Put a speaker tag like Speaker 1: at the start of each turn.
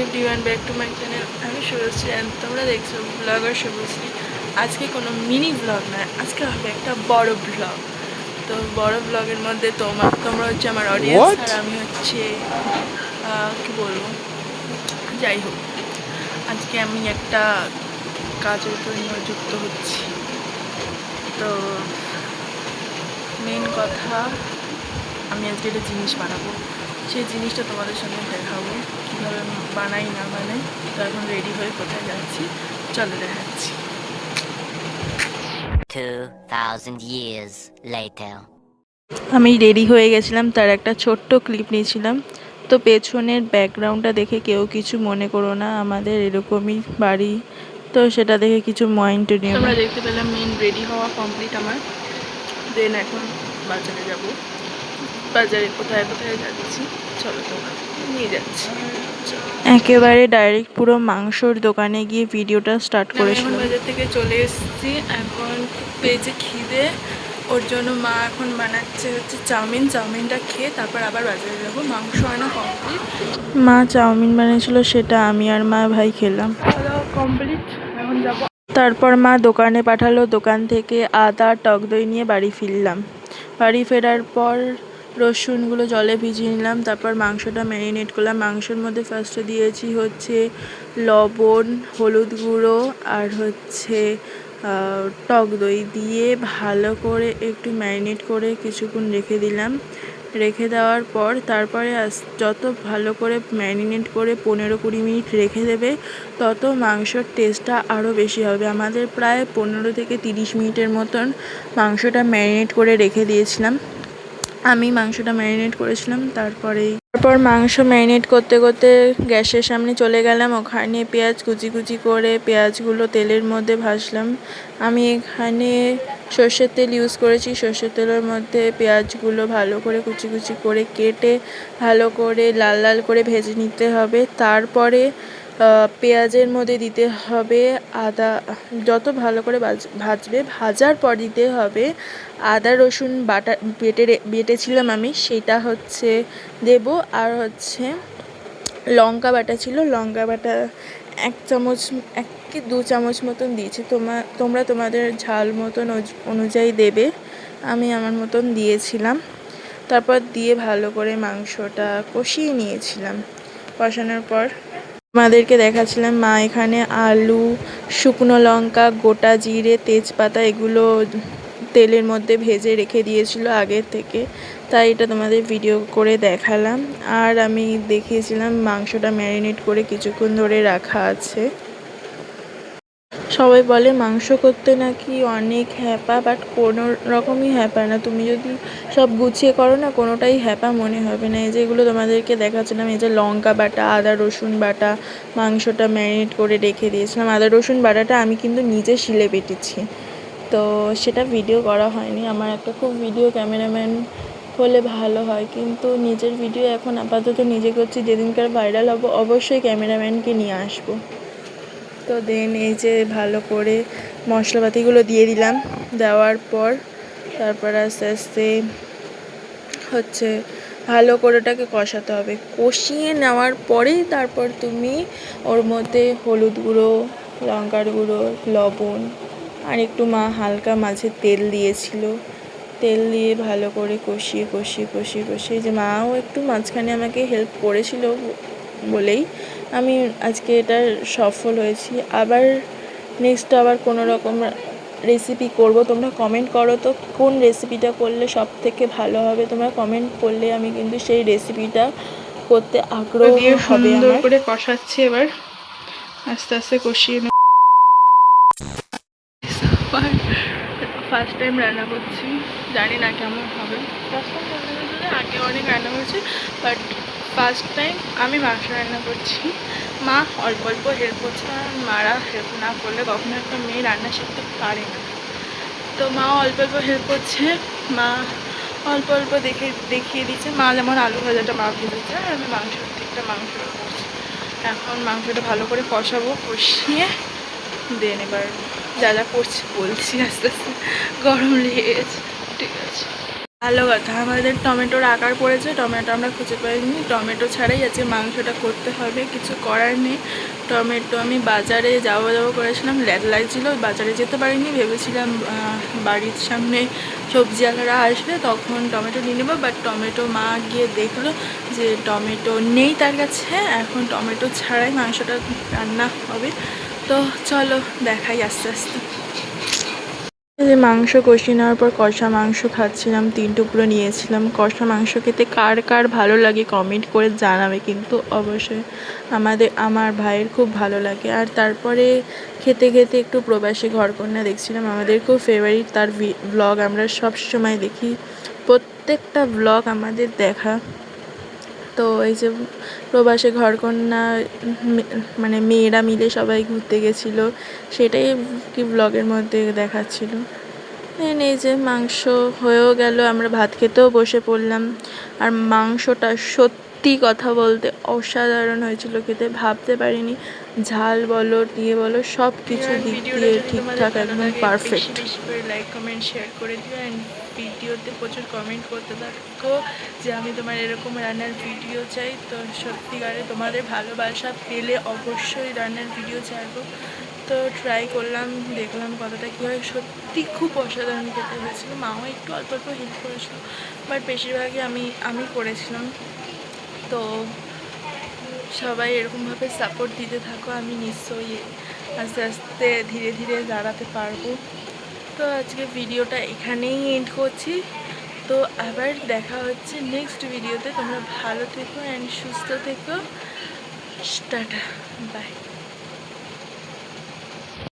Speaker 1: Everyone back to my channel. আমি Subhashree and তোমরা দেখছো ব্লগার শুভশ্রী। আজকে কোনো মিনি ব্লগ নয়, আজকে হবে একটা বড় ব্লগ। তো বড় ব্লগের মধ্যে তোমরা হচ্ছে আমার অডিয়েন্স, আর আমি হচ্ছে কী বলবো, যাই হোক, আজকে আমি একটা কাজের জন্য যুক্ত হচ্ছি। তো মেন কথা, আমি আজকে একটা জিনিস বানাবো, সেই জিনিসটা তোমাদের সঙ্গে দেখাবো কীভাবে বানাই না বানাই। তো এখন রেডি হয়ে কোথায় যাচ্ছি চলো দেখাচ্ছি।
Speaker 2: 2000 years later.
Speaker 1: আমি রেডি হয়ে গেছিলাম, তার একটা ছোট্ট ক্লিপ নিয়েছিলাম। তো পেছনের ব্যাকগ্রাউন্ডটা দেখে কেউ কিছু মনে করো না, আমাদের এরকমই বাড়ি, তো সেটা দেখে কিছু মাইন্ড নিও। আমরা দেখতে পেলাম মেন রেডি হওয়া কমপ্লিট আমার। দেন এখন বাজারে যাব। বাজারে কোথায় কোথায় যাচ্ছি চলো তোমরা নিয়ে যাচ্ছি। একেবারে ডাইরেক্ট পুরো মাংসর দোকানে গিয়ে ভিডিওটা স্টার্ট করেছিলাম। বাজার থেকে চলে এসেছি, এখন পেয়েছে খিদে, ওর জন্য মা এখন বানাচ্ছে হচ্ছে চাউমিন। চাউমিনটা খেয়ে তারপর আবার বাজারে যাবো। মাংস আনা কমপ্লিট, মা চাউমিন বানিয়েছিল, সেটা আমি আর মা ভাই খেলাম। কমপ্লিট, এখন যাবো। তারপর মা দোকানে পাঠালো, দোকান থেকে আদা টক দই নিয়ে বাড়ি ফিরলাম। বাড়ি ফেরার পর রসুনগুলো জলে ভিজিয়ে নিলাম, তারপর মাংসটা ম্যারিনেট করলাম। মাংসের মধ্যে ফার্স্টে দিয়েছি হচ্ছে লবণ, হলুদ গুঁড়ো আর হচ্ছে টক দই দিয়ে ভালো করে একটু ম্যারিনেট করে কিছুক্ষণ রেখে দিলাম। রেখে দেওয়ার পর তারপরে যত ভালো করে ম্যারিনেট করে 15-20 মিনিট রেখে দেবে, তত মাংসর টেস্টটা আরও বেশি হবে। আমাদের প্রায় 15 থেকে 30 মিনিটের মতন মাংসটা ম্যারিনেট করে রেখে দিয়েছিলাম। আমি মাংসটা ম্যারিনেট করেছিলাম। তারপর মাংস ম্যারিনেট করতে করতে গ্যাসের সামনে চলে গেলাম। ওখানে পেঁয়াজ কুচি কুচি করে পেঁয়াজগুলো তেলের মধ্যে ভাজলাম। আমি এখানে সর্ষের তেল ইউজ করেছি। সর্ষের তেলের মধ্যে পেঁয়াজগুলো ভালো করে কুচি কুচি করে কেটে ভালো করে লাল লাল করে ভেজে নিতে হবে। তারপরে পেঁয়াজের মধ্যে দিতে হবে আদা। যত ভালো করে ভাজবে, ভাজার পর দিতে হবে আদা রসুন বাটা বেটেছিলাম আমি, সেটা হচ্ছে দেব। আর হচ্ছে লঙ্কা বাটা ছিল, লঙ্কা বাটা 1 চামচ 1 কি 2 চামচ মতন দিয়েছি। তোমরা তোমাদের ঝাল মতন অনুযায়ী দেবে, আমি আমার মতন দিয়েছিলাম। তারপর দিয়ে ভালো করে মাংসটা কষিয়ে নিয়েছিলাম। কষানোর পর আমাদেরকে দেখাচ্ছিলাম মা এখানে আলু, শুকনো লঙ্কা, গোটা জিরে, তেজপাতা এগুলো তেলের মধ্যে ভেজে রেখে দিয়েছিল আগের থেকে, তাই এটা তোমাদের ভিডিও করে দেখালাম। আর আমি দেখিয়েছিলাম মাংসটা ম্যারিনেট করে কিছুক্ষণ ধরে রাখা আছে। সবাই বলে মাংস করতে নাকি অনেক হ্যাপা, বাট কোনো রকমই হ্যাপা না। তুমি যদি সব গুছিয়ে করো না, কোনোটাই হ্যাপা মনে হবে না। এই যেগুলো তোমাদেরকে দেখাচ্ছিলাম, এই যে লঙ্কা বাটা, আদা রসুন বাটা, মাংসটা ম্যারিনেট করে রেখে দিয়েছিলাম। আদা রসুন বাটাটা আমি কিন্তু নিজে শিলে বেটেছি, তো সেটা ভিডিও করা হয়নি। আমার একটা খুব ভিডিও ক্যামেরাম্যান হলে ভালো হয়, কিন্তু নিজের ভিডিও এখন আপাতত নিজে করছি। যেদিনকার ভাইরাল হব অবশ্যই ক্যামেরাম্যানকে নিয়ে আসবো। তো দেন এই যে ভালো করে মশলাপাতিগুলো দিয়ে দিলাম। দেওয়ার পর তারপর আস্তে আস্তে হচ্ছে ভালো করে ওটাকে কষাতে হবে। কষিয়ে নেওয়ার পরেই তারপর তুমি ওর মধ্যে হলুদ গুঁড়ো, লঙ্কার গুঁড়ো, লবণ আর একটু মা হালকা মাঝে তেল দিয়েছিল, তেল দিয়ে ভালো করে কষিয়ে কষিয়ে কষিয়ে কষিয়ে, যে মাও একটু মাঝখানে আমাকে হেল্প করেছিল বলেই আমি আজকে এটা সফল হয়েছি। আবার নেক্সট আবার কোনো রকম রেসিপি করব। তোমরা কমেন্ট করো তো কোন রেসিপিটা করলে সব থেকে ভালো হবে। তোমরা কমেন্ট করলে আমি কিন্তু সেই রেসিপিটা করতে আগ্রহ হবে। সুন্দর করে কষাচ্ছি, এবার আস্তে আস্তে কষিয়ে ফার্স্ট টাইম রান্না করছি, জানি না কেমন হবে। ফার্স্ট টাইম রান্না করতে আগে অনেক রান্না করেছি, বাট ফার্স্ট টাইম আমি মাংস রান্না করছি। মা অল্প অল্প হেল্প করছে, কারণ মারা হেল্প না করলে কখনো একটা মেয়ে রান্না শিখতে পারে না। তো মা অল্প অল্প হেল্প করছে, মা অল্প অল্প দেখিয়ে দিচ্ছে। মা যেমন আলু ভাজাটা মা ভেজেছে, আর আমি মাংসের দিকটা মাংস করছি। এখন মাংসটা ভালো করে কষাবো, কষিয়ে দেন এবার যা যা করছি বলছি আস্তে আস্তে, গরম লেগে গেছে। ঠিক আছে। ভালো কথা, আমাদের টমেটোর আকার পড়েছে, টমেটো আমরা খুঁজে পাইনি। টমেটো ছাড়াই আজকে মাংসটা করতে হবে, কিছু করার নেই। টমেটো আমি বাজারে যাবো করেছিলাম, লেট লাগছিলো, বাজারে যেতে পারিনি। ভেবেছিলাম বাড়ির সামনে সবজিওয়ালারা আসবে তখন টমেটো নিয়ে নেবো, বাট টমেটো মা গিয়ে দেখলো যে টমেটো নেই তার কাছে। এখন টমেটো ছাড়াই মাংসটা রান্না হবে। তো চলো দেখাই আস্তে আস্তে। যে মাংস কষিয়ে নেওয়ার পর কষা মাংস খাচ্ছিলাম, 3 টুকরো নিয়েছিলাম। কষা মাংস খেতে কার কার ভালো লাগে কমেন্ট করে জানাবে কিন্তু অবশ্যই। আমার ভাইয়ের খুব ভালো লাগে। আর তারপরে খেতে খেতে একটু প্রবাসী ঘরকন্যা দেখছিলাম, আমাদের খুব ফেভারিট। তার ব্লগ আমরা সব সময় দেখি, প্রত্যেকটা ব্লগ আমাদের দেখা। তো এই যে প্রবাসী ঘরকন্যা মানে মেয়েরা মিলে সবাই ঘুরতে গেছিলো, সেটাই কি ব্লগের মধ্যে দেখাচ্ছিল। এই যে মাংস হয়েও গেল, আমরা ভাত খেতেও বসে পড়লাম। আর মাংসটা সত্যি কথা বলতে অসাধারণ হয়েছিল খেতে, ভাবতে পারিনি। ঝাল বলো দিয়ে বলো সব কিছু দিক দিয়ে ঠিকঠাক, একদম পারফেক্ট। বেশি করে লাইক কমেন্ট শেয়ার করে দিও, অ্যান্ড ভিডিওতে প্রচুর কমেন্ট করতে থাকো যে আমি তোমার এরকম রান্নার ভিডিও চাই। তো সত্যিকারে তোমাদের ভালোবাসা পেলে অবশ্যই রান্নার ভিডিও ছাড়বো। তো ট্রাই করলাম, দেখলাম কতটা কী হয়। সত্যি খুব অসাধারণ খেতে হয়েছিলো। মাও একটু অল্প অল্প হেল্প করেছিল, বাট বেশিরভাগই আমি করেছিলাম। তো সবাই এরকমভাবে সাপোর্ট দিতে থাকো, আমি নিশ্চয়ই আস্তে আস্তে ধীরে ধীরে দাঁড়াতে পারবো। তো আজকে ভিডিওটা এখানেই এন্ড করছি। তো আবার দেখা হচ্ছে নেক্সট ভিডিওতে। তোমরা ভালো থেকো অ্যান্ড সুস্থ থেকো। Tata, by.